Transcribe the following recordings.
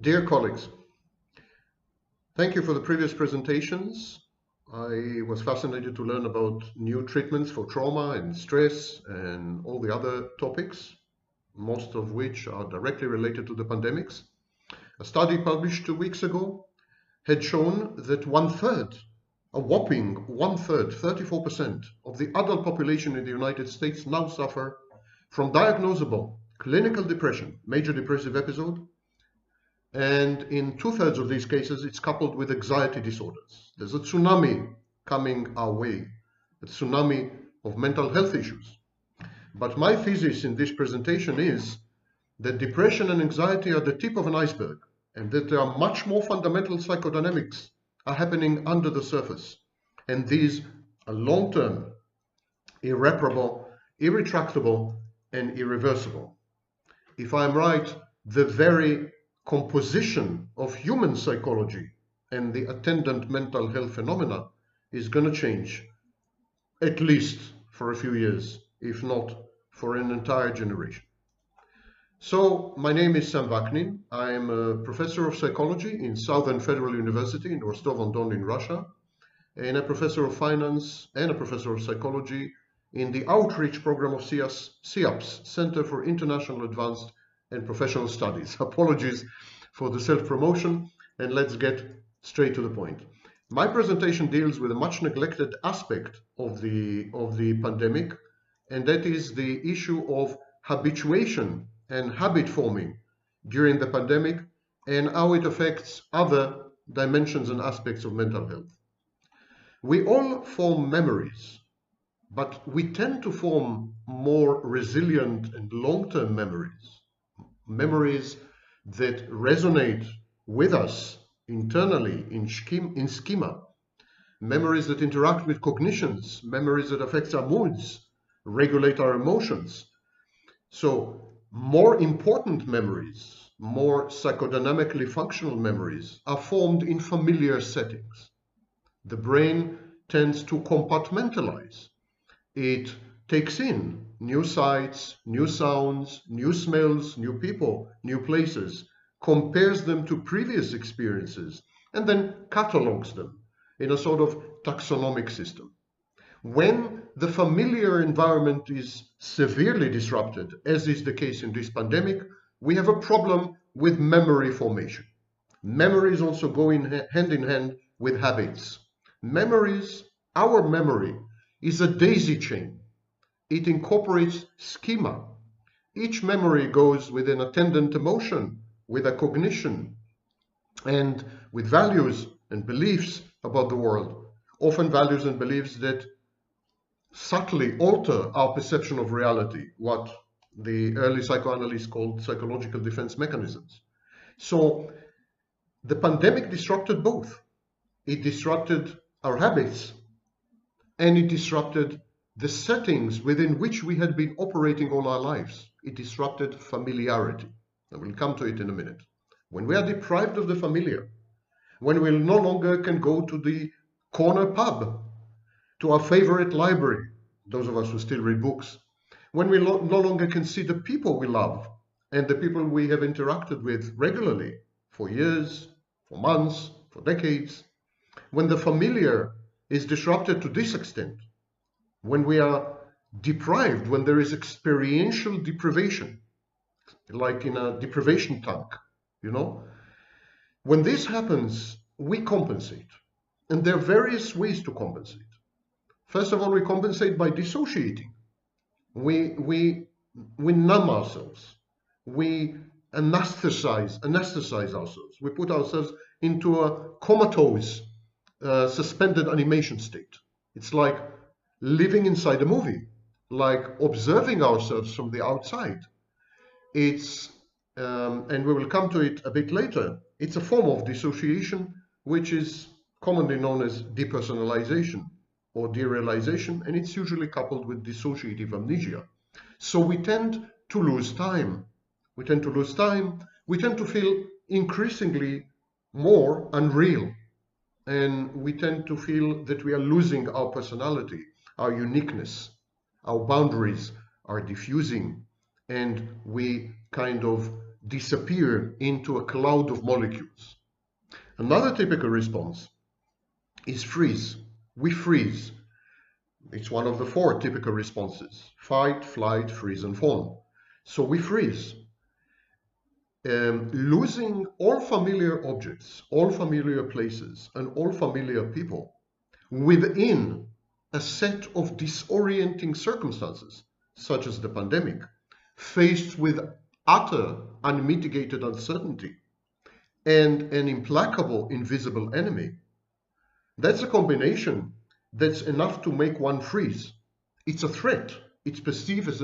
Dear colleagues, thank you for the previous presentations. I was fascinated to learn about new treatments for trauma and stress and all the other topics, most of which are directly related to the pandemics. A study published 2 weeks ago had shown that a whopping one-third, 34% of the adult population in the United States now suffer from diagnosable clinical depression, major depressive episode, and in two-thirds of these cases, it's coupled with anxiety disorders. There's a tsunami coming our way, a tsunami of mental health issues. But my thesis in this presentation is that depression and anxiety are the tip of an iceberg, and that there are much more fundamental psychodynamics are happening under the surface. And these are long-term, irreparable, irretractable, and irreversible. If I'm right, the very composition of human psychology and the attendant mental health phenomena is going to change, at least for a few years, if not for an entire generation. So, my name is Sam Vaknin. I'm a professor of psychology in Southern Federal University in Rostov-on-Don in Russia, and a professor of finance and a professor of psychology in the outreach program of CIAPS, Center for International Advanced and Professional Studies. Apologies for the self-promotion, and let's get straight to the point. My presentation deals with a much neglected aspect of the pandemic, and that is the issue of habituation and habit forming during the pandemic and how it affects other dimensions and aspects of mental health. We all form memories, but we tend to form more resilient and long-term memories that resonate with us internally in schema, memories that interact with cognitions, memories that affect our moods, regulate our emotions. So more important memories, more psychodynamically functional memories are formed in familiar settings. The brain tends to compartmentalize. It takes in new sights, new sounds, new smells, new people, new places, compares them to previous experiences, and then catalogs them in a sort of taxonomic system. When the familiar environment is severely disrupted, as is the case in this pandemic, we have a problem with memory formation. Memories also go hand in hand with habits. Our memory is a daisy chain. It incorporates schema. Each memory goes with an attendant emotion, with a cognition, and with values and beliefs about the world, often values and beliefs that subtly alter our perception of reality, what the early psychoanalysts called psychological defense mechanisms. So the pandemic disrupted both. It disrupted our habits, and it disrupted the settings within which we had been operating all our lives. It disrupted familiarity. I will come to it in a minute. When we are deprived of the familiar, when we no longer can go to the corner pub, to our favorite library, those of us who still read books, when we no longer can see the people we love and the people we have interacted with regularly for years, for months, for decades, when the familiar is disrupted to this extent, when we are deprived, when there is experiential deprivation, like in a deprivation tank, when this happens, we compensate. And there are various ways to compensate. First of all, we compensate by dissociating. We numb ourselves. We anesthetize ourselves. We put ourselves into a comatose, suspended animation state. It's like living inside a movie, like observing ourselves from the outside. And we will come to it a bit later, it's a form of dissociation, which is commonly known as depersonalization or derealization, and it's usually coupled with dissociative amnesia. So we tend to lose time. We tend to feel increasingly more unreal. And we tend to feel that we are losing our personality, our uniqueness, our boundaries are diffusing, and we kind of disappear into a cloud of molecules. Another typical response is freeze. We freeze. It's one of the four typical responses: fight, flight, freeze, and fawn. So we freeze. Losing all familiar objects, all familiar places, and all familiar people within a set of disorienting circumstances, such as the pandemic, faced with utter unmitigated uncertainty and an implacable invisible enemy, that's a combination that's enough to make one freeze. It's a threat. It's perceived as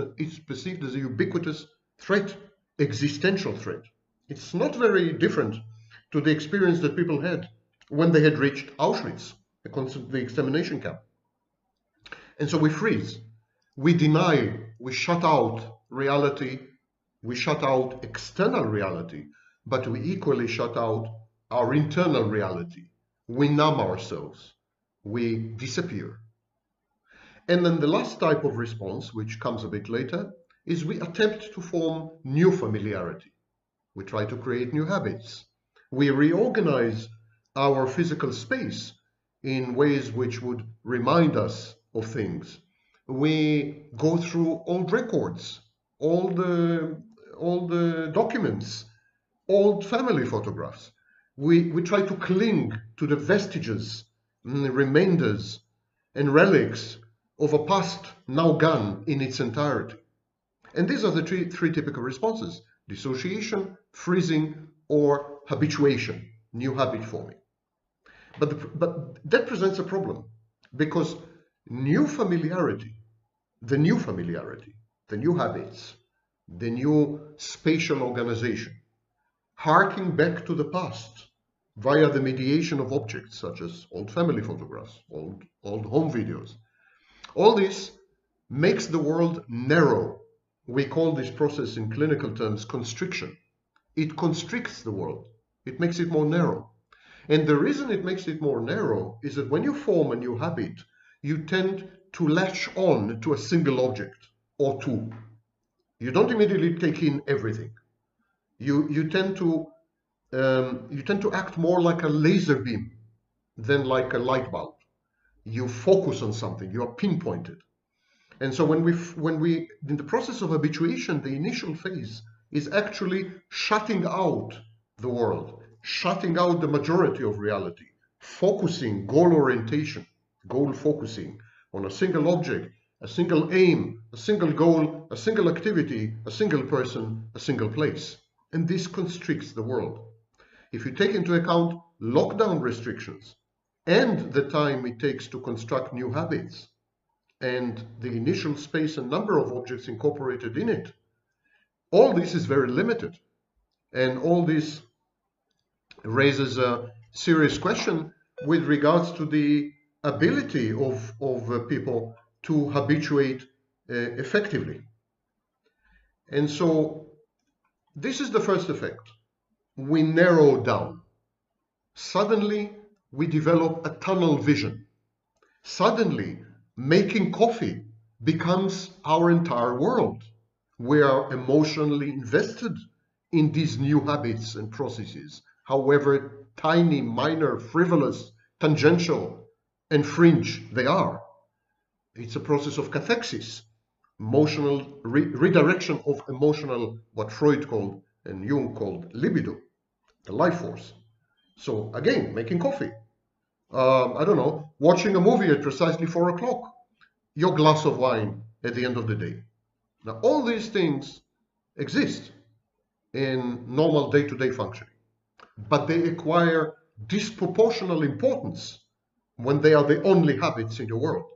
a ubiquitous threat, existential threat. It's not very different to the experience that people had when they had reached Auschwitz, the extermination camp. And so we freeze. We deny, we shut out reality, we shut out external reality, but we equally shut out our internal reality. We numb ourselves. We disappear. And then the last type of response, which comes a bit later, is we attempt to form new familiarity. We try to create new habits. We reorganize our physical space in ways which would remind us of things. We go through old records, all the documents, old family photographs. We try to cling to the vestiges, remainders, and relics of a past now gone in its entirety. And these are the three typical responses: dissociation, freezing, or habituation, new habit forming. But that presents a problem, because new familiarity, the new habits, the new spatial organization, harking back to the past via the mediation of objects such as old family photographs, old home videos. All this makes the world narrow. We call this process in clinical terms constriction. It constricts the world. It makes it more narrow. And the reason it makes it more narrow is that when you form a new habit, you tend to latch on to a single object or two. You don't immediately take in everything. You tend to act more like a laser beam than like a light bulb. You focus on something. You are pinpointed. And so when we in the process of habituation, the initial phase is actually shutting out the world, shutting out the majority of reality, focusing, goal orientation, goal focusing on a single object, a single aim, a single goal, a single activity, a single person, a single place. And this constricts the world. If you take into account lockdown restrictions and the time it takes to construct new habits and the initial space and number of objects incorporated in it, all this is very limited. And all this raises a serious question with regards to the ability of people to habituate effectively. And so this is the first effect. We narrow down. Suddenly, we develop a tunnel vision. Suddenly, making coffee becomes our entire world. We are emotionally invested in these new habits and processes, however tiny, minor, frivolous, tangential, and fringe they are. It's a process of cathexis, emotional redirection of emotional, what Freud called and Jung called libido, the life force. So again, making coffee. I don't know, watching a movie at precisely 4 o'clock, your glass of wine at the end of the day. Now, all these things exist in normal day-to-day functioning, but they acquire disproportional importance when they are the only habits in your world.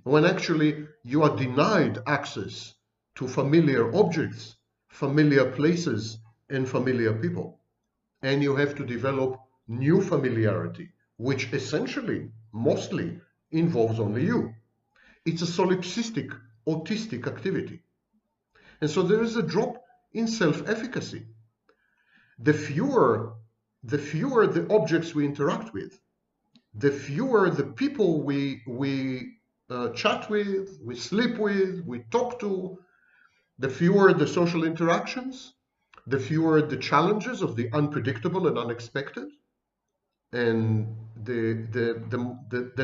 When actually you are denied access to familiar objects, familiar places, and familiar people. And you have to develop new familiarity, which essentially, mostly, involves only you. It's a solipsistic, autistic activity. And so there is a drop in self-efficacy. The fewer the objects we interact with, the fewer the people we chat with, we sleep with, we talk to, the fewer the social interactions, the fewer the challenges of the unpredictable and unexpected, and the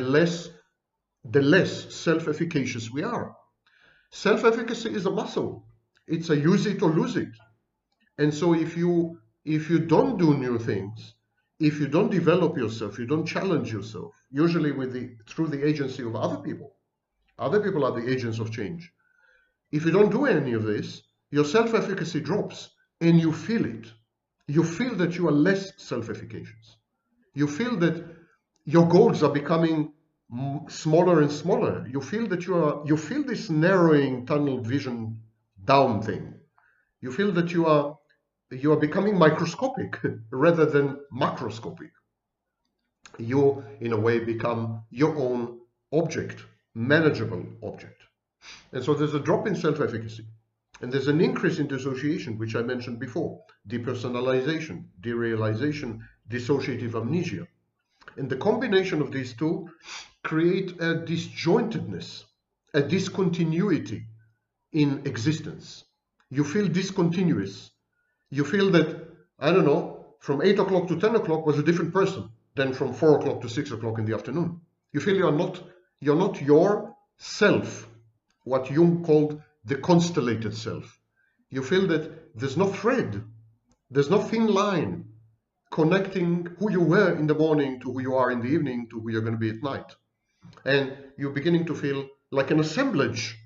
less self-efficacious we are. Self-efficacy is a muscle. It's a use it or lose it. And so if you don't do new things, if you don't develop yourself, you don't challenge yourself, usually through the agency of other people are the agents of change. If you don't do any of this, your self-efficacy drops and you feel it. You feel that you are less self-efficacious. You feel that your goals are becoming smaller and smaller. You feel that you feel this narrowing tunnel vision down thing. You feel that you are becoming microscopic rather than macroscopic. You, in a way, become your own object, manageable object. And so there's a drop in self-efficacy. And there's an increase in dissociation, which I mentioned before, depersonalization, derealization, dissociative amnesia. And the combination of these two create a disjointedness, a discontinuity in existence. You feel discontinuous. You feel that, I don't know, from 8 o'clock to 10 o'clock was a different person than from 4 o'clock to 6 o'clock in the afternoon. You feel you're not your self, what Jung called the constellated self. You feel that there's no thread, there's no thin line connecting who you were in the morning to who you are in the evening to who you're going to be at night. And you're beginning to feel like an assemblage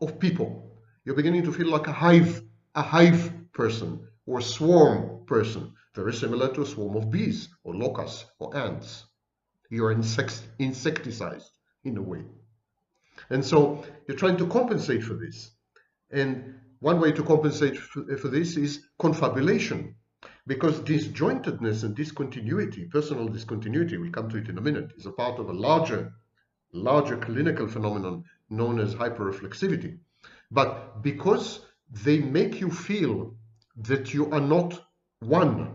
of people. You're beginning to feel like a hive person or a swarm person, very similar to a swarm of bees or locusts or ants. You're insecticized in a way. And so you're trying to compensate for this. And one way to compensate for this is confabulation, because disjointedness and discontinuity, personal discontinuity, we'll come to it in a minute, is a part of a larger clinical phenomenon known as hyperreflexivity. But because they make you feel that you are not one,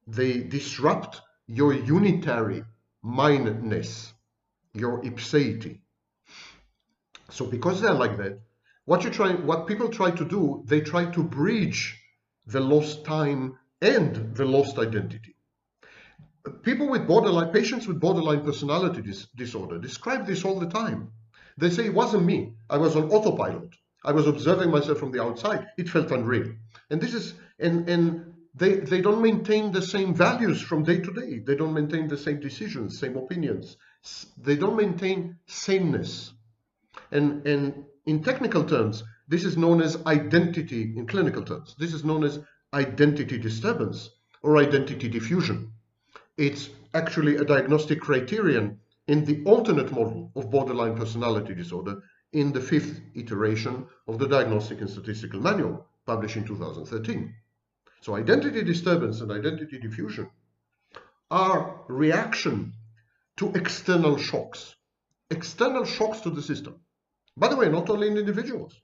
they disrupt your unitary mindness, your ipseity. So because they're like that, what people try to do, they try to bridge the lost time and the lost identity. Patients with borderline personality disorder describe this all the time. They say, it wasn't me. I was on autopilot. I was observing myself from the outside. It felt unreal. And they don't maintain the same values from day to day. They don't maintain the same decisions, same opinions. They don't maintain sameness. And in technical terms, this is known as identity, in clinical terms. This is known as identity disturbance or identity diffusion. It's actually a diagnostic criterion in the alternate model of borderline personality disorder in the 5th iteration of the Diagnostic and Statistical Manual, published in 2013. So identity disturbance and identity diffusion are reaction to external shocks to the system. By the way, not only in individuals,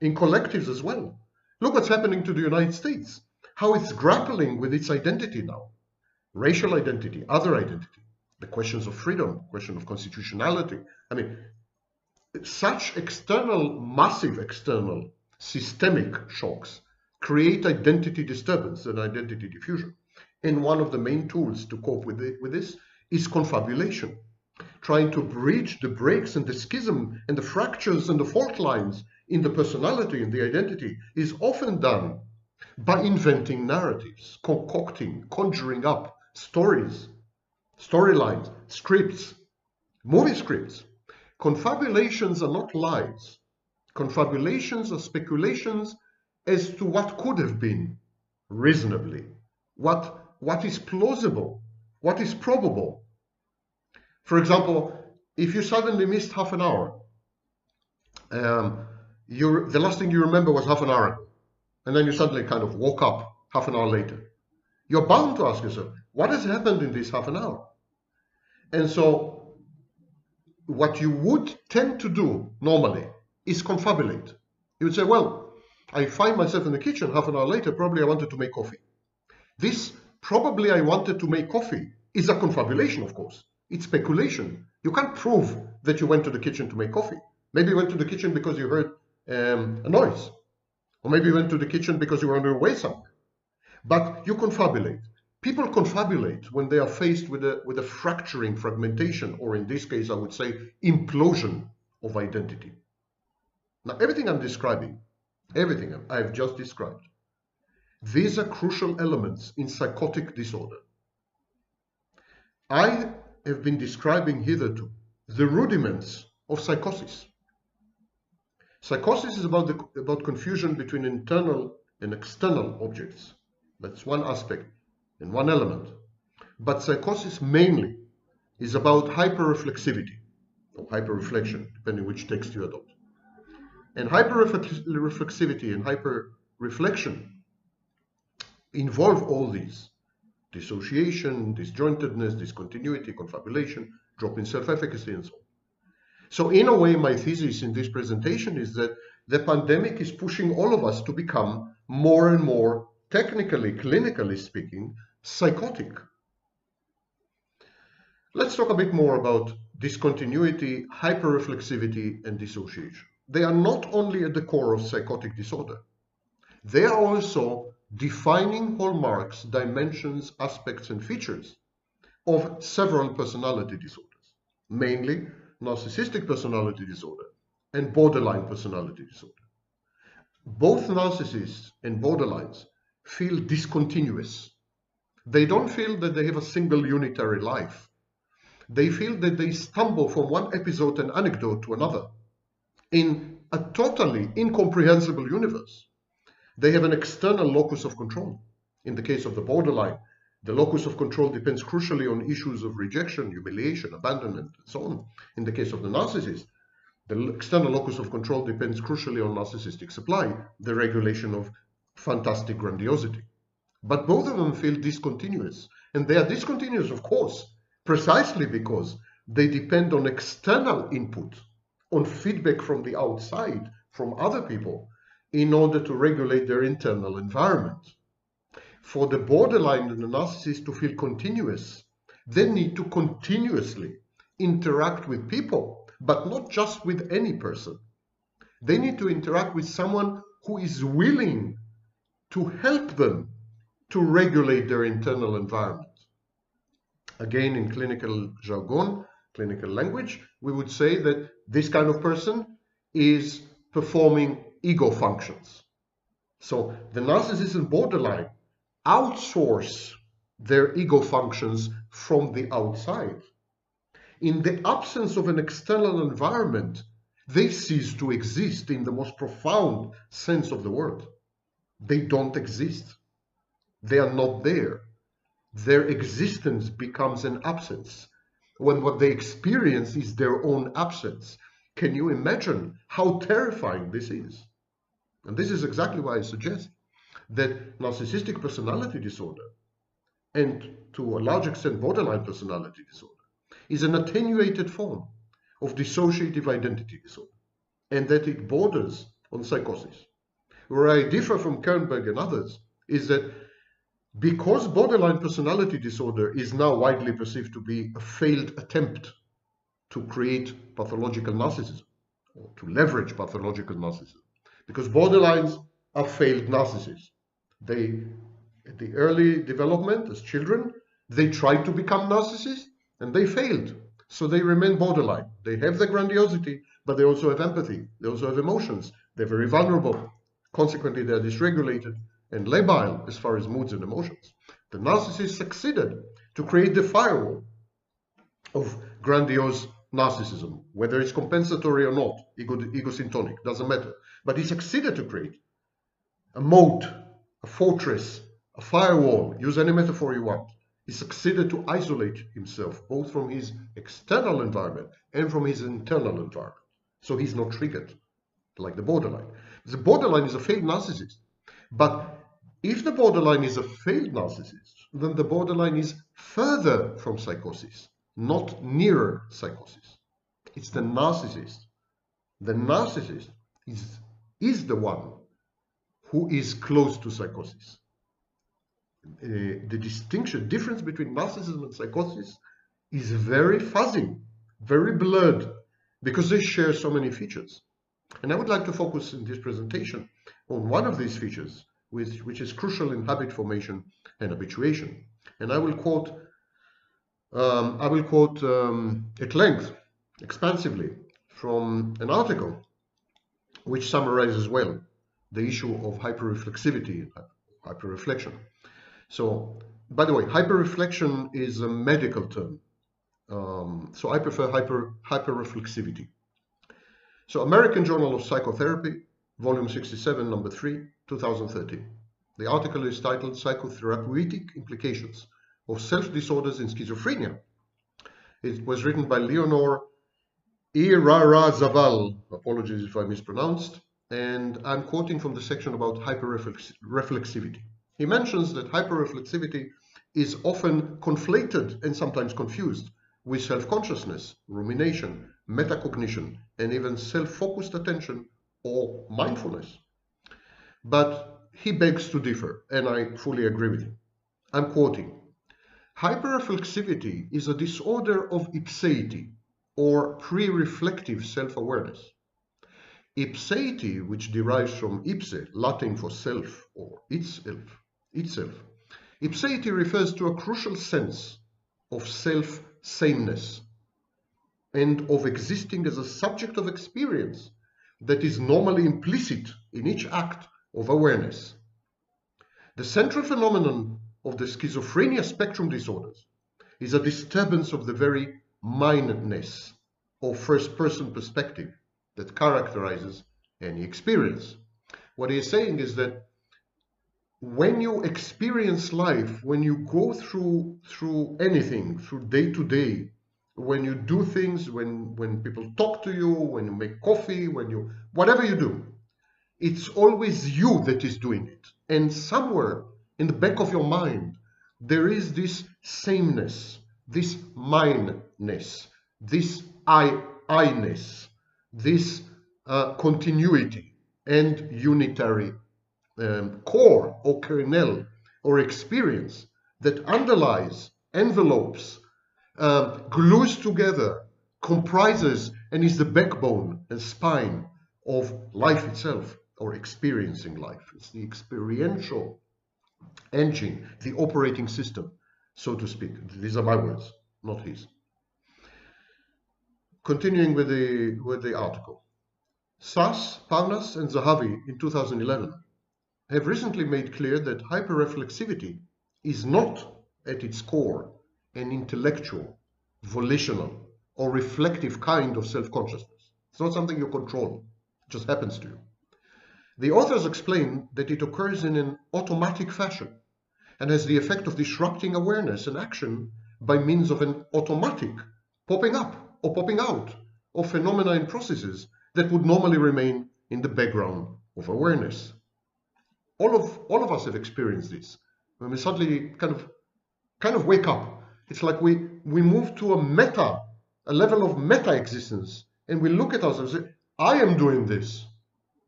in collectives as well. Look what's happening to the United States, how it's grappling with its identity now. Racial identity, other identity, the questions of freedom, question of constitutionality. I mean, such massive external, systemic shocks create identity disturbance and identity diffusion. And one of the main tools to cope with this is confabulation. Trying to bridge the breaks and the schism and the fractures and the fault lines in the personality and the identity is often done by inventing narratives, concocting, conjuring up stories, storylines, scripts, movie scripts. Confabulations are not lies. Confabulations are speculations as to what could have been reasonably, what is plausible, what is probable. For example, if you suddenly missed half an hour, the last thing you remember was half an hour ago, and then you suddenly kind of woke up half an hour later. You're bound to ask yourself, what has happened in this half an hour? And so what you would tend to do normally is confabulate. You would say, well, I find myself in the kitchen half an hour later, probably I wanted to make coffee. This probably I wanted to make coffee is a confabulation, of course. It's speculation. You can't prove that you went to the kitchen to make coffee. Maybe you went to the kitchen because you heard a noise. Or maybe you went to the kitchen because you were on your way somewhere. But you confabulate. People confabulate when they are faced with a fracturing, fragmentation, or in this case, I would say, implosion of identity. Now, everything I'm describing, everything I've just described, these are crucial elements in psychotic disorder. I have been describing hitherto the rudiments of psychosis. Psychosis is about confusion between internal and external objects. That's one aspect and one element. But psychosis mainly is about hyperreflexivity or hyperreflection, depending which text you adopt. And hyperreflexivity and hyperreflection involve all these: dissociation, disjointedness, discontinuity, confabulation, drop in self-efficacy, and so on. So in a way, my thesis in this presentation is that the pandemic is pushing all of us to become more and more, technically, clinically speaking, psychotic. Let's talk a bit more about discontinuity, hyperreflexivity, and dissociation. They are not only at the core of psychotic disorder, they are also defining hallmarks, dimensions, aspects, and features of several personality disorders, mainly narcissistic personality disorder and borderline personality disorder. Both narcissists and borderlines feel discontinuous. They don't feel that they have a single unitary life. They feel that they stumble from one episode and anecdote to another in a totally incomprehensible universe. They have an external locus of control. In the case of the borderline, the locus of control depends crucially on issues of rejection, humiliation, abandonment, and so on. In the case of the narcissist, the external locus of control depends crucially on narcissistic supply, the regulation of fantastic grandiosity. But both of them feel discontinuous. And they are discontinuous, of course, precisely because they depend on external input, on feedback from the outside, from other people, in order to regulate their internal environment. For the borderline and the narcissist to feel continuous, they need to continuously interact with people, but not just with any person. They need to interact with someone who is willing to help them to regulate their internal environment. Again, in clinical jargon, clinical language, we would say that this kind of person is performing ego functions. So the narcissist and borderline outsource their ego functions from the outside. In the absence of an external environment, they cease to exist in the most profound sense of the word. They don't exist. They are not there. Their existence becomes an absence, when what they experience is their own absence. Can you imagine how terrifying this is? And this is exactly why I suggest that narcissistic personality disorder, and to a large extent borderline personality disorder, is an attenuated form of dissociative identity disorder, and that it borders on psychosis. Where I differ from Kernberg and others is that because borderline personality disorder is now widely perceived to be a failed attempt to create pathological narcissism, or to leverage pathological narcissism, because borderlines are failed narcissists. They, at the early development as children, they tried to become narcissists and they failed. So they remain borderline. They have the grandiosity, but they also have empathy. They also have emotions. They're very vulnerable. Consequently, they're dysregulated and labile as far as moods and emotions. The narcissist succeeded to create the firewall of grandiose narcissism, whether it's compensatory or not, egosyntonic, doesn't matter. But he succeeded to create a moat, a fortress, a firewall, use any metaphor you want. He succeeded to isolate himself both from his external environment and from his internal environment. So he's not triggered like the borderline. The borderline is a failed narcissist. But if the borderline is a failed narcissist, then the borderline is further from psychosis, not nearer psychosis. It's the narcissist. The narcissist is the one who is close to psychosis. The difference between narcissism and psychosis is very fuzzy, very blurred, because they share so many features. And I would like to focus in this presentation on one of these features, which is crucial in habit formation and habituation. And I will quote at length, expansively, from an article which summarizes well the issue of hyperreflexivity, hyperreflection. So, by the way, hyperreflection is a medical term. So I prefer hyperreflexivity. So American Journal of Psychotherapy, volume 67, number 3, 2013. The article is titled Psychotherapeutic Implications of Self-Disorders in Schizophrenia. It was written by Leonor Irarazaval, apologies if I mispronounced, and I'm quoting from the section about hyperreflexivity. He mentions that hyperreflexivity is often conflated and sometimes confused with self-consciousness, rumination, metacognition, and even self-focused attention or mindfulness. But he begs to differ, and I fully agree with him. I'm quoting, hyperreflexivity is a disorder of ipseity, or pre-reflective self-awareness. Ipseity, which derives from ipse, Latin for self or itself. Ipseity refers to a crucial sense of self-sameness and of existing as a subject of experience that is normally implicit in each act of awareness. The central phenomenon of the schizophrenia spectrum disorders is a disturbance of the very mindness or first-person perspective that characterizes any experience. What he is saying is that when you experience life, when you go through anything, through day to day, when you do things, when people talk to you, when you make coffee, whatever you do, it's always you that is doing it. And somewhere in the back of your mind, there is this sameness, this mindness, this I-ness, this continuity and unitary core or kernel or experience that underlies, envelopes, glues together, comprises, and is the backbone and spine of life itself, or experiencing life. It's the experiential engine, the operating system, so to speak. These are my words, not his. Continuing with the article. Sass, Parnas, and Zahavi in 2011 have recently made clear that hyperreflexivity is not at its core an intellectual, volitional, or reflective kind of self-consciousness. It's not something you control, it just happens to you. The authors explain that it occurs in an automatic fashion and has the effect of disrupting awareness and action by means of an automatic popping up or popping out of phenomena and processes that would normally remain in the background of awareness. All of us have experienced this. When we suddenly kind of wake up, it's like we move to a level of meta existence, and we look at ourselves and say, I am doing this.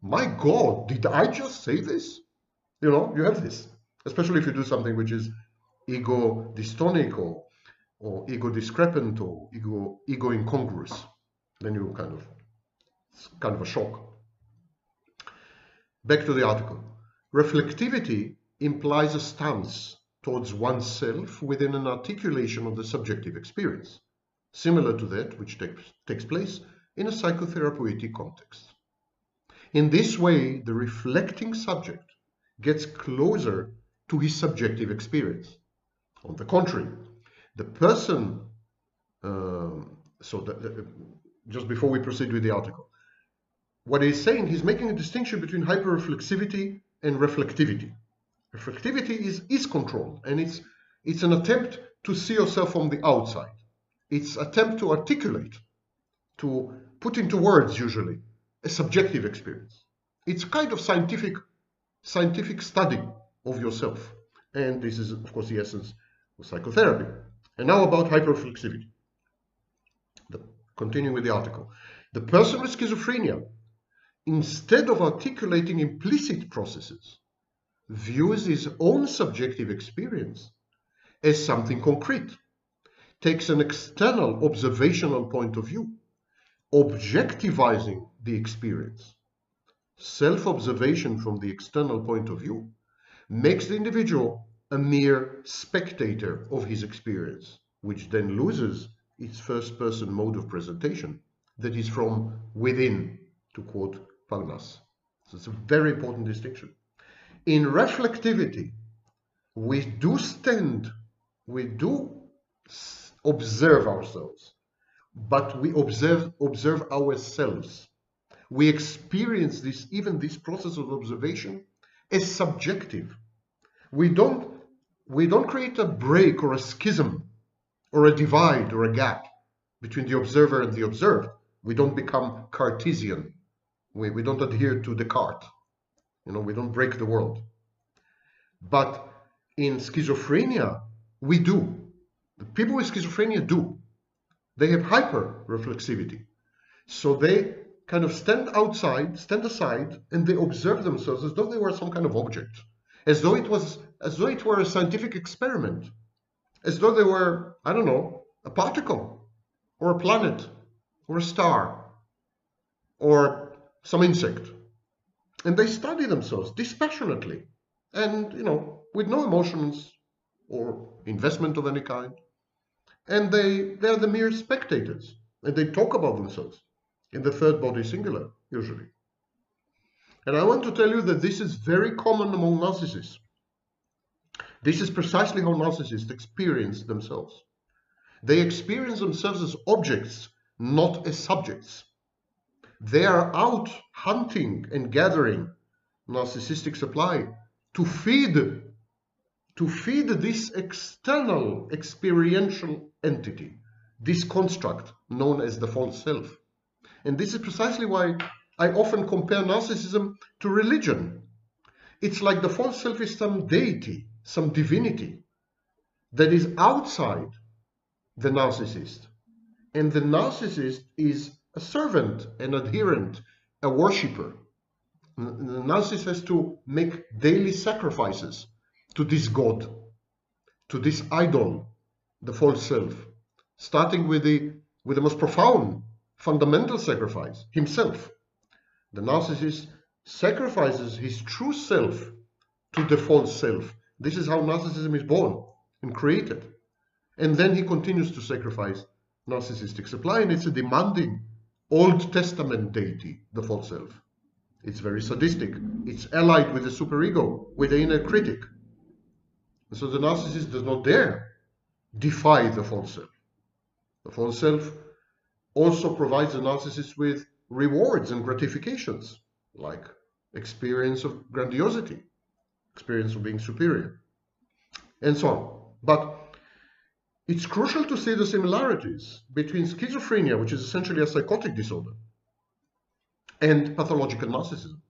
My God, did I just say this? You know, you have this, especially if you do something which is ego dystonic or ego discrepant or ego incongruous. Then you it's kind of a shock. Back to the article. Reflectivity implies a stance towards oneself within an articulation of the subjective experience, similar to that which takes place in a psychotherapeutic context. In this way, the reflecting subject gets closer to his subjective experience. On the contrary, the person, just before we proceed with the article, what he's saying, he's making a distinction between hyperreflexivity and reflectivity. Reflectivity is control, and it's an attempt to see yourself from the outside. It's an attempt to articulate, to put into words, usually, a subjective experience. It's a kind of scientific study of yourself. And this is, of course, the essence of psychotherapy. And now about hyperreflexivity. Continuing with the article. The person with schizophrenia, instead of articulating implicit processes, views his own subjective experience as something concrete, takes an external observational point of view, objectivizing the experience. Self-observation from the external point of view makes the individual a mere spectator of his experience, which then loses its first-person mode of presentation, that is from within, to quote Palmas. So it's a very important distinction. In reflectivity, we do observe ourselves, but we observe ourselves. We experience this process of observation as subjective. We don't create a break or a schism or a divide or a gap between the observer and the observed. We don't become Cartesian. We don't adhere to Descartes. We don't break the world. But in schizophrenia, we do. The people with schizophrenia do. They have hyper-reflexivity. So they kind of stand aside, and they observe themselves as though they were some kind of object, as though it were a scientific experiment, as though they were, I don't know, a particle, or a planet, or a star, or some insect. And they study themselves dispassionately, and with no emotions or investment of any kind. And they are the mere spectators, and they talk about themselves in the third body singular, usually. And I want to tell you that this is very common among narcissists. This is precisely how narcissists experience themselves. They experience themselves as objects, not as subjects. They are out hunting and gathering narcissistic supply to feed this external experiential entity, this construct known as the false self. And this is precisely why I often compare narcissism to religion. It's like the false self is some deity, some divinity that is outside the narcissist. And the narcissist is a servant, an adherent, a worshipper. The narcissist has to make daily sacrifices to this god, to this idol, the false self, starting with the most profound, fundamental sacrifice, himself. The narcissist sacrifices his true self to the false self. This is how narcissism is born and created. And then he continues to sacrifice narcissistic supply, and it's a demanding Old Testament deity, the false self. It's very sadistic. It's allied with the superego, with the inner critic. And so the narcissist does not dare defy the false self. The false self also provides the narcissist with rewards and gratifications, like experience of grandiosity, experience of being superior, and so on. But it's crucial to see the similarities between schizophrenia, which is essentially a psychotic disorder, and pathological narcissism,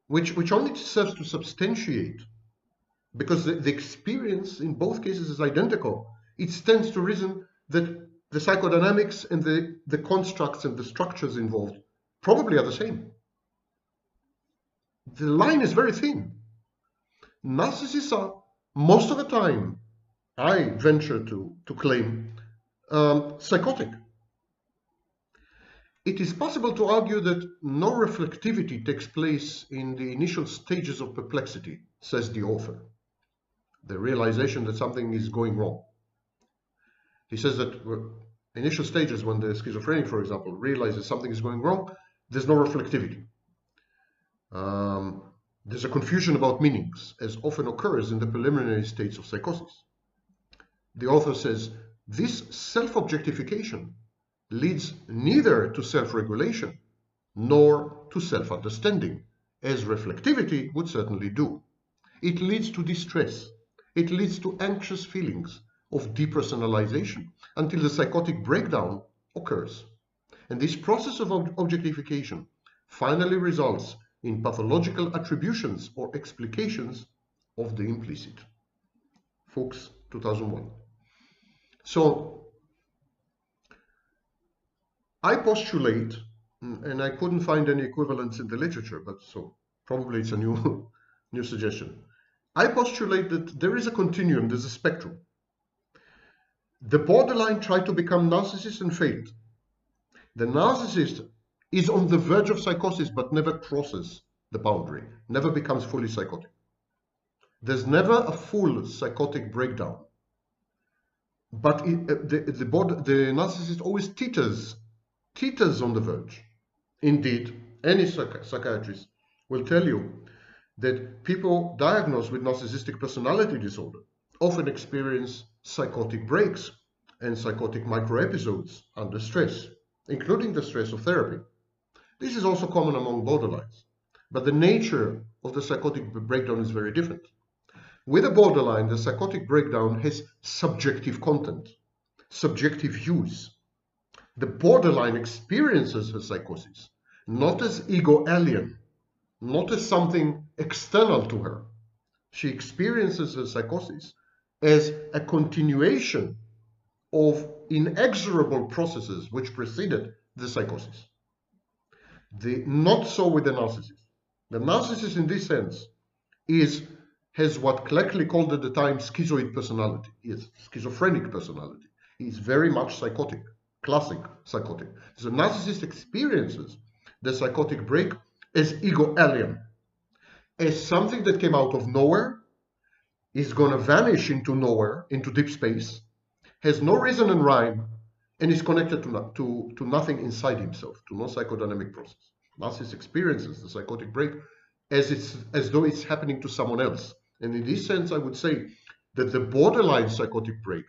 which only serves to substantiate, because the experience in both cases is identical. It stands to reason that the psychodynamics and the constructs and the structures involved probably are the same. The line is very thin. Narcissists are, most of the time, I venture to claim, psychotic. It is possible to argue that no reflectivity takes place in the initial stages of perplexity, says the author. The realization that something is going wrong. He says that initial stages, when the schizophrenic, for example, realizes something is going wrong, there's no reflectivity. There's a confusion about meanings, as often occurs in the preliminary states of psychosis. The author says, this self-objectification leads neither to self-regulation nor to self-understanding, as reflectivity would certainly do. It leads to distress. It leads to anxious feelings of depersonalization until the psychotic breakdown occurs. And this process of objectification finally results in pathological attributions or explications of the implicit. Fuchs, 2001. So, I postulate, and I couldn't find any equivalents in the literature, but so probably it's a new suggestion. I postulate that there is a continuum, there's a spectrum. The borderline tried to become narcissist and failed. The narcissist is on the verge of psychosis but never crosses the boundary, never becomes fully psychotic. There's never a full psychotic breakdown, but the narcissist always teeters on the verge. Indeed, any psychiatrist will tell you that people diagnosed with narcissistic personality disorder often experience psychotic breaks and psychotic microepisodes under stress, including the stress of therapy. This is also common among borderlines, but the nature of the psychotic breakdown is very different. With a borderline, the psychotic breakdown has subjective content, subjective views. The borderline experiences her psychosis not as ego alien, not as something external to her. She experiences her psychosis as a continuation of inexorable processes which preceded the psychosis. Not so with the narcissist. The narcissist, in this sense, has what Cleckley called at the time schizoid personality. He has schizophrenic personality. He is very much psychotic, classic psychotic. So the narcissist experiences the psychotic break as ego alien, as something that came out of nowhere, is going to vanish into nowhere, into deep space, has no reason and rhyme, and is connected to nothing inside himself, to no psychodynamic process. Narcissist experiences the psychotic break as though it's happening to someone else. And in this sense, I would say that the borderline psychotic break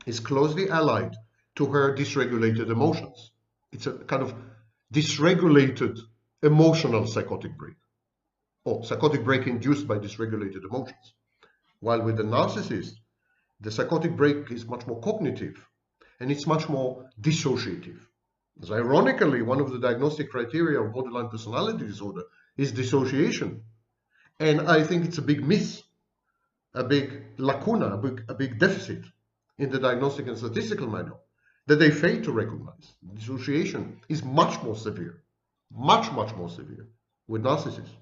is closely allied to her dysregulated emotions. It's a kind of dysregulated emotional psychotic break, or psychotic break induced by dysregulated emotions. While with the narcissist, the psychotic break is much more cognitive and it's much more dissociative. As ironically, one of the diagnostic criteria of borderline personality disorder is dissociation. And I think it's a big miss, a big lacuna, a big deficit in the diagnostic and statistical manual that they fail to recognize. Dissociation is much more severe, much more severe with narcissists.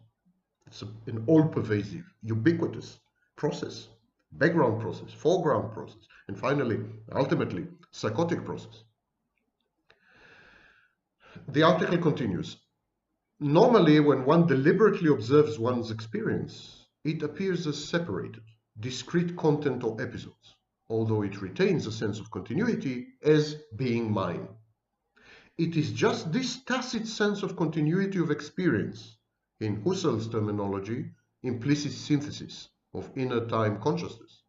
It's an all-pervasive, ubiquitous process, background process, foreground process, and finally, ultimately, psychotic process. The article continues. Normally, when one deliberately observes one's experience, it appears as separated, discrete content or episodes, although it retains a sense of continuity as being mine. It is just this tacit sense of continuity of experience, in Husserl's terminology, implicit synthesis of inner time consciousness.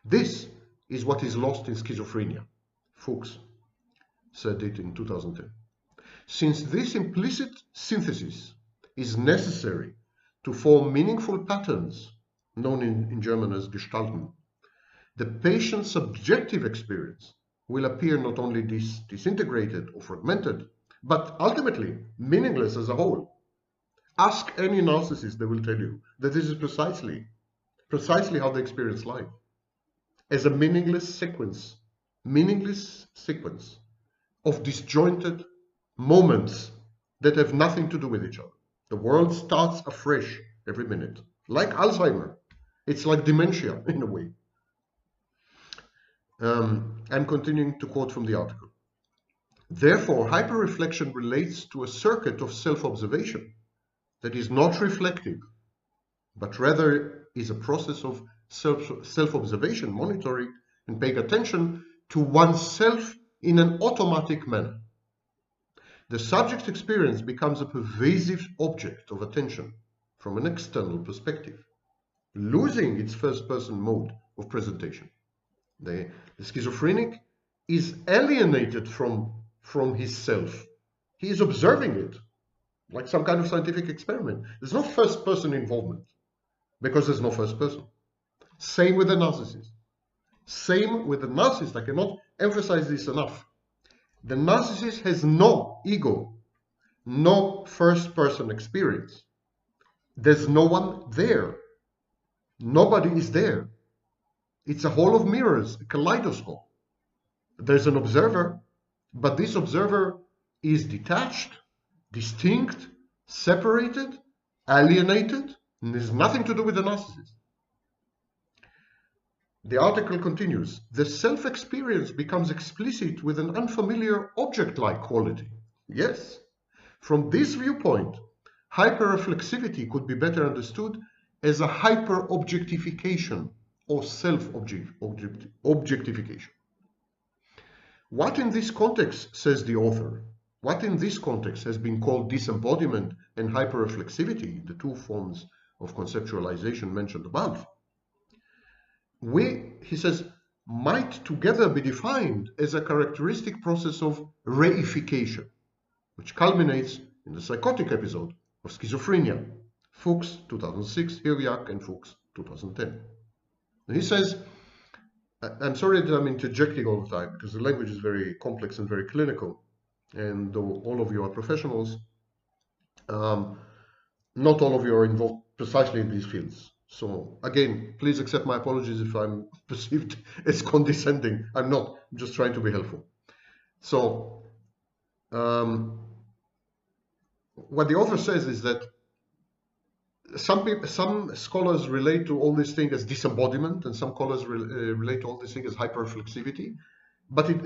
This is what is lost in schizophrenia. Fuchs said it in 2010. Since this implicit synthesis is necessary to form meaningful patterns, known in German as Gestalten, the patient's subjective experience will appear not only disintegrated or fragmented, but ultimately meaningless as a whole. Ask any narcissist, they will tell you that this is precisely how they experience life, as a meaningless sequence of disjointed moments that have nothing to do with each other. The world starts afresh every minute, like Alzheimer. It's like dementia in a way. I'm continuing to quote from the article. Therefore, hyperreflection relates to a circuit of self-observation that is not reflective, but rather is a process of self-observation, monitoring, and paying attention to oneself in an automatic manner. The subject's experience becomes a pervasive object of attention from an external perspective, losing its first-person mode of presentation. The schizophrenic is alienated from his self. He is observing it, like some kind of scientific experiment. There's no first-person involvement, because there's no first person. Same with the narcissist. Same with the narcissist. I cannot emphasize this enough. The narcissist has no ego, no first-person experience. There's no one there. Nobody is there. It's a hall of mirrors, a kaleidoscope. There's an observer, but this observer is detached, distinct, separated, alienated, and has nothing to do with the narcissist. The article continues, the self-experience becomes explicit with an unfamiliar object-like quality. Yes, from this viewpoint, hyperreflexivity could be better understood as a hyper-objectification or self-objectification. What in this context, says the author, what in this context has been called disembodiment and hyperreflexivity, the two forms of conceptualization mentioned above, he says, might together be defined as a characteristic process of reification, which culminates in the psychotic episode of schizophrenia, Fuchs 2006, Hiriak and Fuchs 2010. And he says, I'm sorry that I'm interjecting all the time because the language is very complex and very clinical, and though all of you are professionals, not all of you are involved precisely in these fields. So again, please accept my apologies if I'm perceived as condescending. I'm not. I'm just trying to be helpful. So what the author says is that some scholars relate to all these things as disembodiment, and some scholars relate to all these things as hyperreflexivity. But in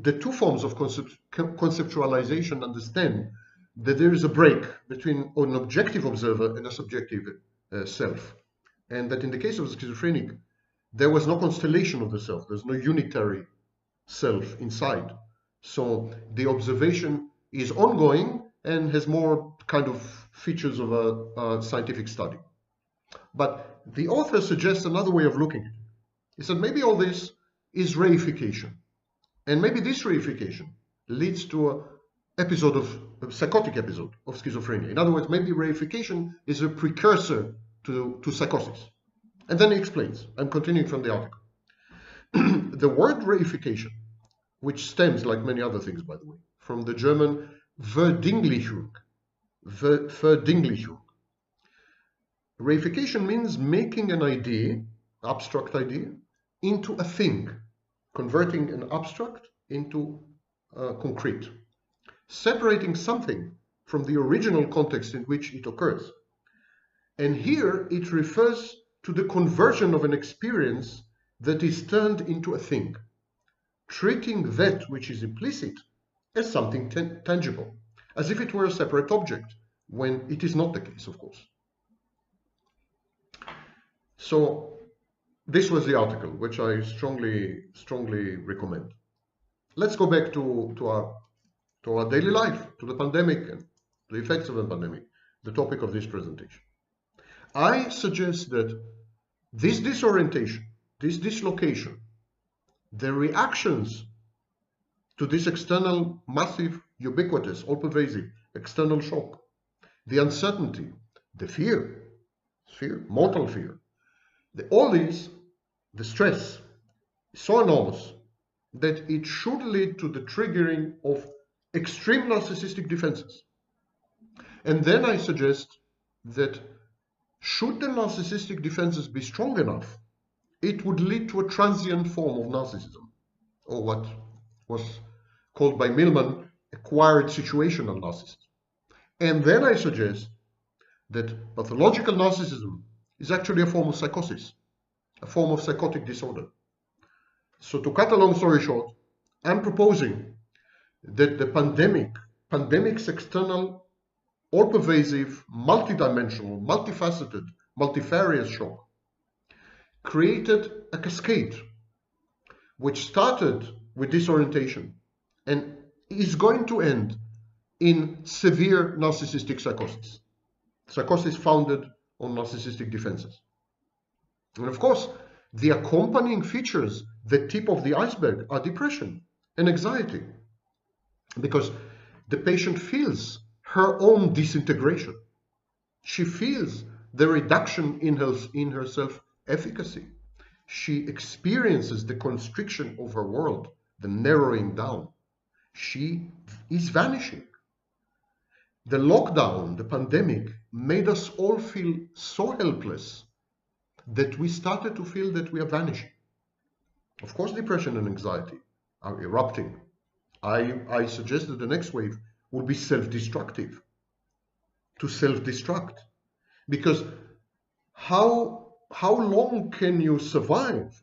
the two forms of conceptualization understand that there is a break between an objective observer and a subjective self. And that in the case of the schizophrenic, there was no constellation of the self. There's no unitary self inside. So the observation is ongoing and has more kind of features of a scientific study. But the author suggests another way of looking at it. He said maybe all this is reification. And maybe this reification leads to a psychotic episode of schizophrenia. In other words, maybe reification is a precursor to psychosis. And then he explains, I'm continuing from the article. The word reification, which stems, like many other things, by the way, from the German Verdinglichung. Reification means making an idea, abstract idea, into a thing, converting an abstract into concrete, separating something from the original context in which it occurs. And here it refers to the conversion of an experience that is turned into a thing, treating that which is implicit as something tangible, as if it were a separate object, when it is not the case, of course. So this was the article, which I strongly recommend. Let's go back to our daily life, to the pandemic and the effects of the pandemic, the topic of this presentation. I suggest that this disorientation, this dislocation, the reactions to this external, massive, ubiquitous, all-pervasive external shock, the uncertainty, the fear, mortal fear, all these, the stress, is so enormous that it should lead to the triggering of extreme narcissistic defenses. And then I suggest that should the narcissistic defenses be strong enough, it would lead to a transient form of narcissism, or what was called by Millman acquired situational narcissism. And then I suggest that pathological narcissism is actually a form of psychosis, a form of psychotic disorder. So to cut a long story short, I'm proposing that the pandemic's external, all-pervasive, multidimensional, multifaceted, multifarious shock created a cascade which started with disorientation and is going to end in severe narcissistic psychosis founded on narcissistic defenses. And of course, the accompanying features, the tip of the iceberg, are depression and anxiety, because the patient feels her own disintegration. She feels the reduction in her self-efficacy. She experiences the constriction of her world, the narrowing down. She is vanishing. The lockdown, the pandemic, made us all feel so helpless that we started to feel that we are vanishing. Of course, depression and anxiety are erupting. I suggest that the next wave will be self-destructive, to self-destruct. Because how long can you survive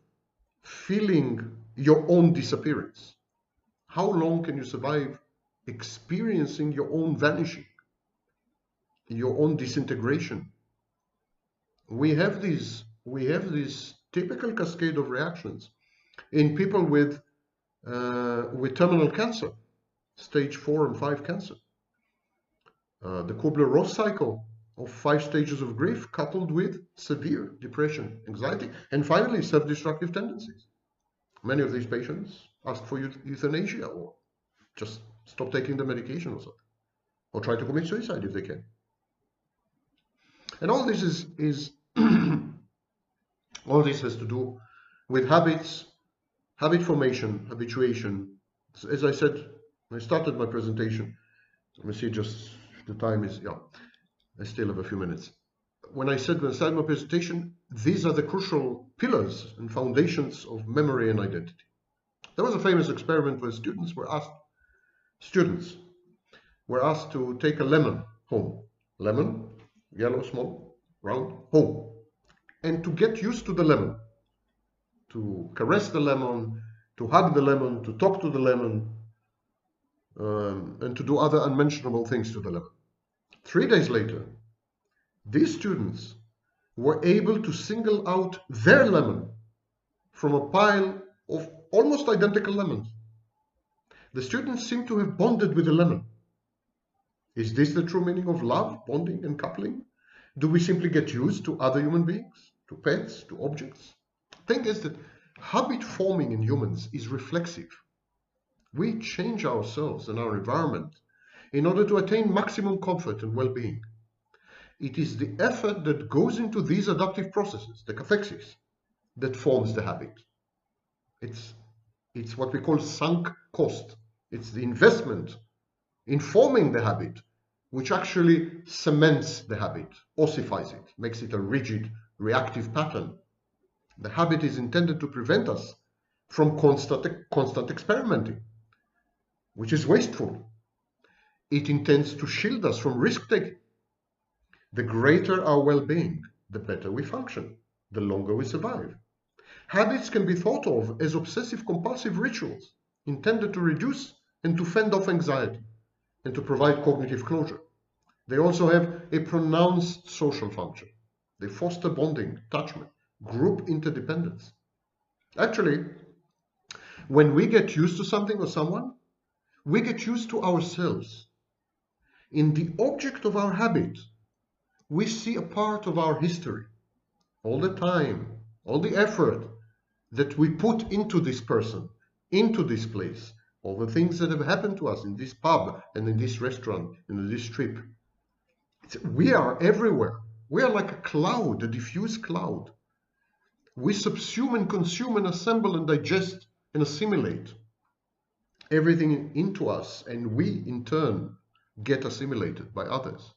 feeling your own disappearance? How long can you survive experiencing your own vanishing, your own disintegration? we have this typical cascade of reactions in people with terminal cancer, stage 4 and 5 cancer. The Kubler-Ross cycle of 5 stages of grief coupled with severe depression, anxiety, and finally self-destructive tendencies. Many of these patients ask for euthanasia or just stop taking the medication or something, or try to commit suicide if they can. And all this is all this has to do with habits, habit formation, habituation. As I said, I started my presentation. Let me see, just the time is, yeah, I still have a few minutes. When I started my presentation, these are the crucial pillars and foundations of memory and identity. There was a famous experiment where students were asked to take a lemon home. Lemon, yellow, small, round, home. And to get used to the lemon, to caress the lemon, to hug the lemon, to talk to the lemon, and to do other unmentionable things to the lemon. 3 days later, these students were able to single out their lemon from a pile of almost identical lemons. The students seem to have bonded with the lemon. Is this the true meaning of love, bonding, and coupling? Do we simply get used to other human beings, to pets, to objects? The thing is that habit forming in humans is reflexive. We change ourselves and our environment in order to attain maximum comfort and well-being. It is the effort that goes into these adaptive processes, the cathexis, that forms the habit. It's what we call sunk cost. It's the investment in forming the habit which actually cements the habit, ossifies it, makes it a rigid, reactive pattern. The habit is intended to prevent us from constant experimenting, which is wasteful. It intends to shield us from risk-taking. The greater our well-being, the better we function, the longer we survive. Habits can be thought of as obsessive-compulsive rituals intended to reduce and to fend off anxiety and to provide cognitive closure. They also have a pronounced social function. They foster bonding, attachment, group interdependence. Actually, when we get used to something or someone, we get used to ourselves. In the object of our habit, we see a part of our history, all the time, all the effort that we put into this person, into this place, all the things that have happened to us in this pub and in this restaurant and in this trip. We are everywhere. We are like a cloud, a diffuse cloud. We subsume and consume and assemble and digest and assimilate everything into us, and we in turn get assimilated by others.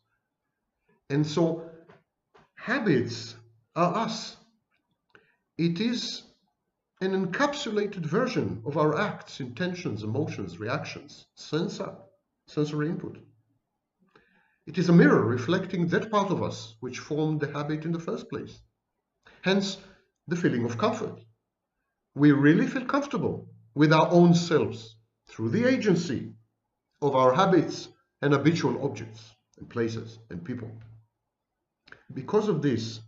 And so habits are us. It is an encapsulated version of our acts, intentions, emotions, reactions, sensory input. It is a mirror reflecting that part of us which formed the habit in the first place. Hence, the feeling of comfort. We really feel comfortable with our own selves through the agency of our habits and habitual objects and places and people. Because of this,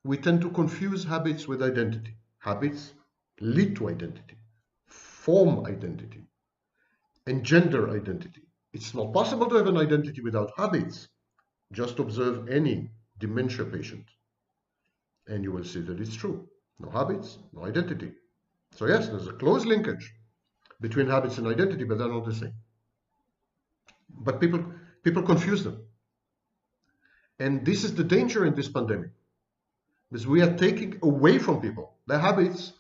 we tend to confuse habits with identity. Habits lead to identity, form identity, and gender identity. It's not possible to have an identity without habits. Just observe any dementia patient, and you will see that it's true. No habits, no identity. So yes, there's a close linkage between habits and identity, but they're not the same. But people confuse them. And this is the danger in this pandemic, because we are taking away from people their habits,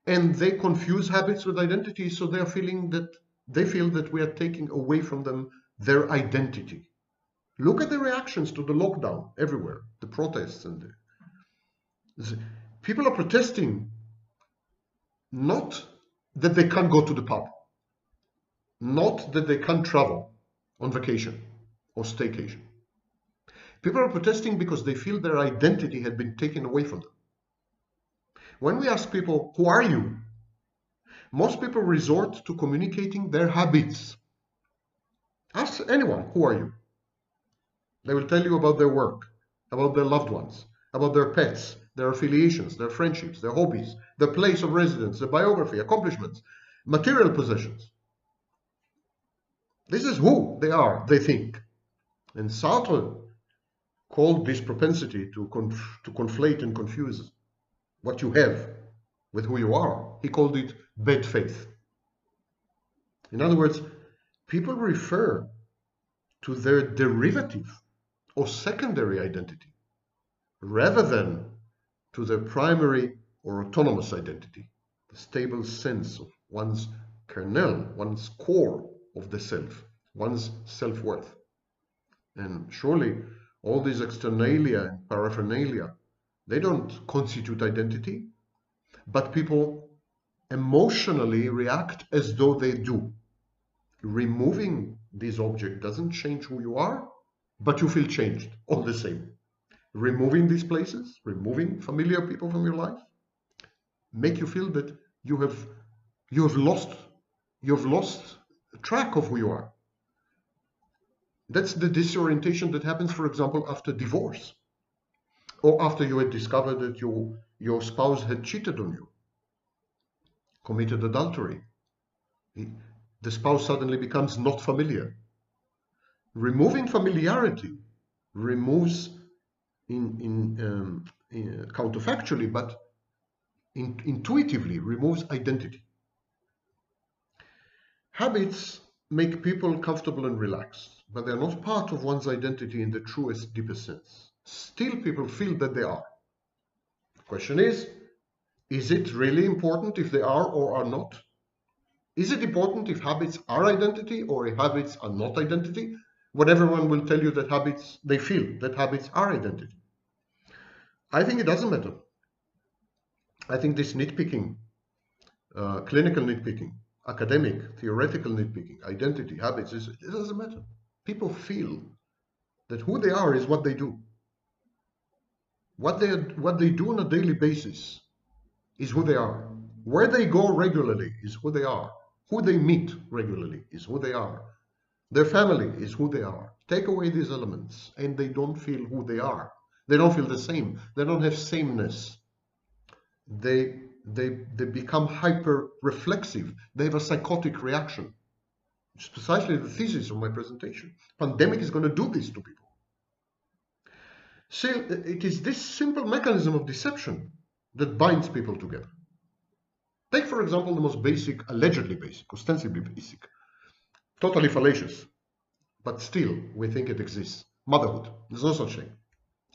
and they confuse habits with identity, so they feel that we are taking away from them their identity. Look at the reactions to the lockdown everywhere, the protests, and people are protesting not that they can't go to the pub, not that they can't travel on vacation or staycation. People are protesting because they feel their identity had been taken away from them. When we ask people, who are you? Most people resort to communicating their habits. Ask anyone, who are you? They will tell you about their work, about their loved ones, about their pets, their affiliations, their friendships, their hobbies, their place of residence, their biography, accomplishments, material possessions. This is who they are, they think. And Sartre called this propensity to conflate and confuse what you have with who you are. He called it bad faith. In other words, people refer to their derivative or secondary identity rather than to their primary or autonomous identity, the stable sense of one's kernel, one's core of the self, one's self-worth. And surely all these externalia and paraphernalia, they don't constitute identity, but people emotionally react as though they do. Removing this object doesn't change who you are, but you feel changed all the same. Removing these places, removing familiar people from your life, make you feel that you have lost track of who you are. That's the disorientation that happens, for example, after divorce, or after you had discovered that your spouse had cheated on you, committed adultery. The spouse suddenly becomes not familiar. Removing familiarity removes, counterfactually, but intuitively removes identity. Habits make people comfortable and relaxed, but they're not part of one's identity in the truest, deepest sense. Still, people feel that they are. The question is it really important if they are or are not? Is it important if habits are identity or if habits are not identity? When everyone will tell you that they feel that habits are identity. I think it doesn't matter. I think this nitpicking, clinical nitpicking, academic, theoretical nitpicking, identity, habits, it doesn't matter. People feel that who they are is what they do. What they do on a daily basis is who they are. Where they go regularly is who they are. Who they meet regularly is who they are. Their family is who they are. Take away these elements and they don't feel who they are. They don't feel the same. They don't have sameness. They become hyper-reflexive. They have a psychotic reaction. It's precisely the thesis of my presentation. Pandemic is going to do this to people. So it is this simple mechanism of deception that binds people together. Take, for example, the most basic, allegedly basic, ostensibly basic, totally fallacious, but still we think it exists. Motherhood. There's no such thing.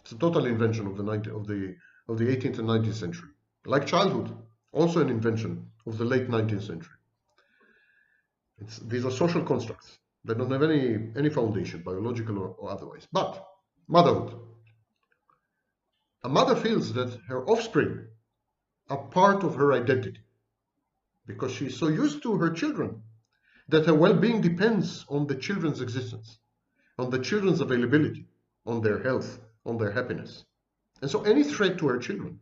It's a total invention of the 18th and 19th century. Like childhood, also an invention of the late 19th century. These are social constructs. They don't have any foundation, biological or otherwise. But motherhood. A mother feels that her offspring are part of her identity because she is so used to her children that her well-being depends on the children's existence, on the children's availability, on their health, on their happiness. And so any threat to her children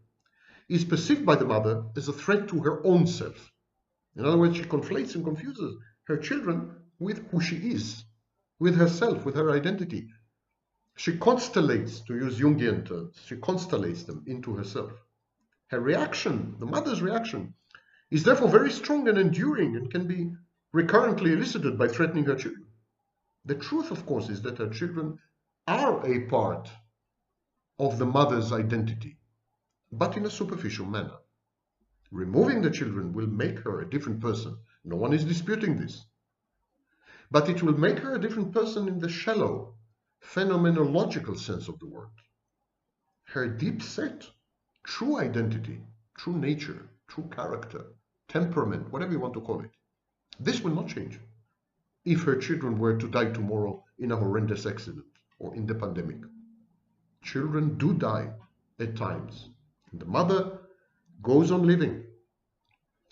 is perceived by the mother as a threat to her own self. In other words, she conflates and confuses her children with who she is, with herself, with her identity. She constellates, to use Jungian terms, she constellates them into herself. Her reaction, the mother's reaction, is therefore very strong and enduring and can be recurrently elicited by threatening her children. The truth, of course, is that her children are a part of the mother's identity, but in a superficial manner. Removing the children will make her a different person. No one is disputing this. But it will make her a different person in the shallow, phenomenological sense of the word. Her deep set, true identity, true nature, true character, temperament, whatever you want to call it, this will not change if her children were to die tomorrow in a horrendous accident or in the pandemic. Children do die at times. The mother goes on living,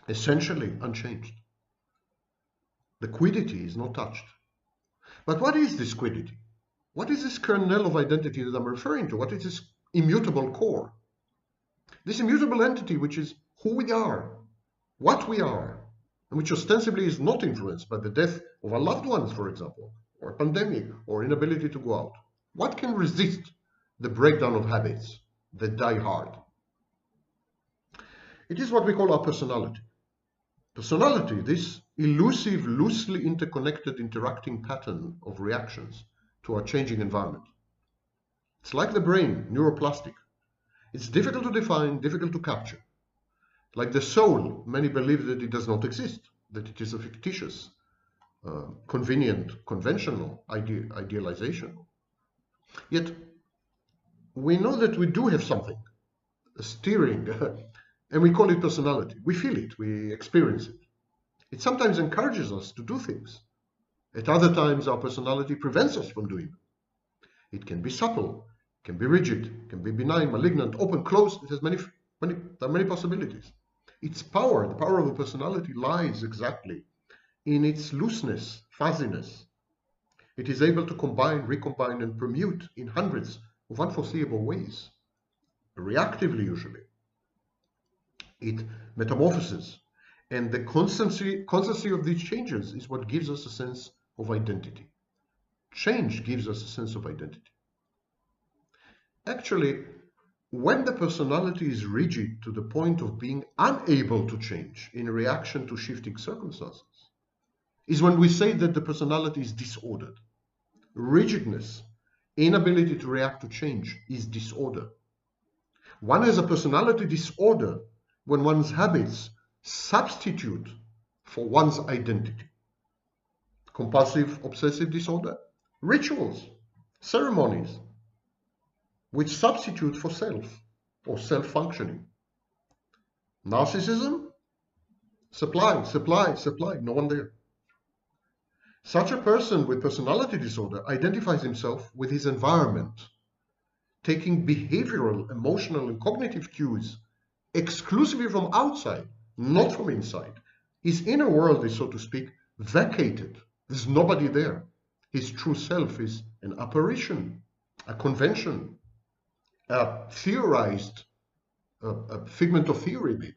essentially unchanged. The quiddity is not touched. But what is this quiddity? What is this kernel of identity that I'm referring to? What is this immutable core? This immutable entity, which is who we are, what we are, and which ostensibly is not influenced by the death of our loved ones, for example, or a pandemic, or inability to go out. What can resist the breakdown of habits, that die hard. It is what we call our personality. Personality, this elusive, loosely interconnected, interacting pattern of reactions to our changing environment. It's like the brain, neuroplastic. It's difficult to define, difficult to capture. Like the soul, many believe that it does not exist, that it is a fictitious, convenient, conventional idealization. Yet, we know that we do have something, a steering, and we call it personality. We feel it, we experience it. It sometimes encourages us to do things. At other times, our personality prevents us from doing them. It can be subtle, can be rigid, can be benign, malignant, open, closed. It has there are many possibilities. Its power, the power of the personality, lies exactly in its looseness, fuzziness. It is able to combine, recombine, and permute in hundreds of unforeseeable ways, reactively usually. It metamorphoses, and the constancy of these changes is what gives us a sense of identity. Change gives us a sense of identity. Actually, when the personality is rigid to the point of being unable to change in reaction to shifting circumstances, is when we say that the personality is disordered. Rigidness, inability to react to change, is disorder. One has a personality disorder when one's habits substitute for one's identity. Compulsive obsessive disorder, rituals, ceremonies, which substitute for self or self-functioning. Narcissism, supply, no one there. Such a person with personality disorder identifies himself with his environment, taking behavioral, emotional, and cognitive cues exclusively from outside, not from inside. His inner world is, so to speak, vacated. There's nobody there. His true self is an apparition, a convention, a theorized, a figment of theory, maybe.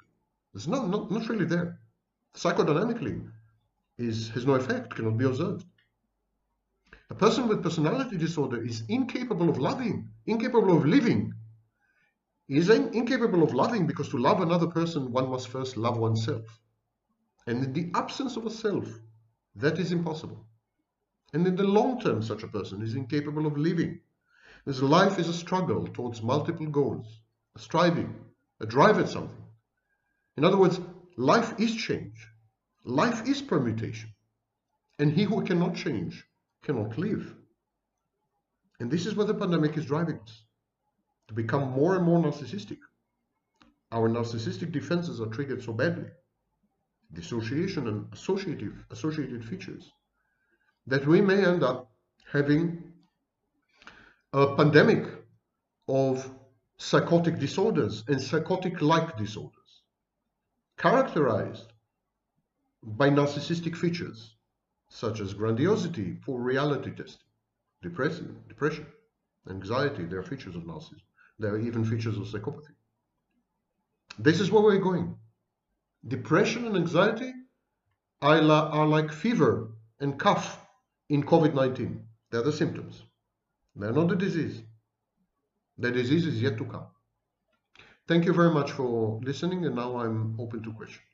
It's not really there. Psychodynamically, has no effect, cannot be observed. A person with personality disorder is incapable of loving, incapable of living. He is incapable of loving because to love another person, one must first love oneself. And in the absence of a self, that is impossible. And in the long term, such a person is incapable of living. His life is a struggle towards multiple goals, a striving, a drive at something. In other words, life is change. Life is permutation. And he who cannot change cannot live. And this is where the pandemic is driving us, to become more and more narcissistic. Our narcissistic defenses are triggered so badly, dissociation and associated features, that we may end up having a pandemic of psychotic disorders and psychotic-like disorders, characterized by narcissistic features, such as grandiosity, poor reality testing, depression, anxiety. They are features of narcissism. They are even features of psychopathy. This is where we're going. Depression and anxiety are like fever and cough in COVID-19. They're the symptoms. They're not the disease. The disease is yet to come. Thank you very much for listening, and now I'm open to questions.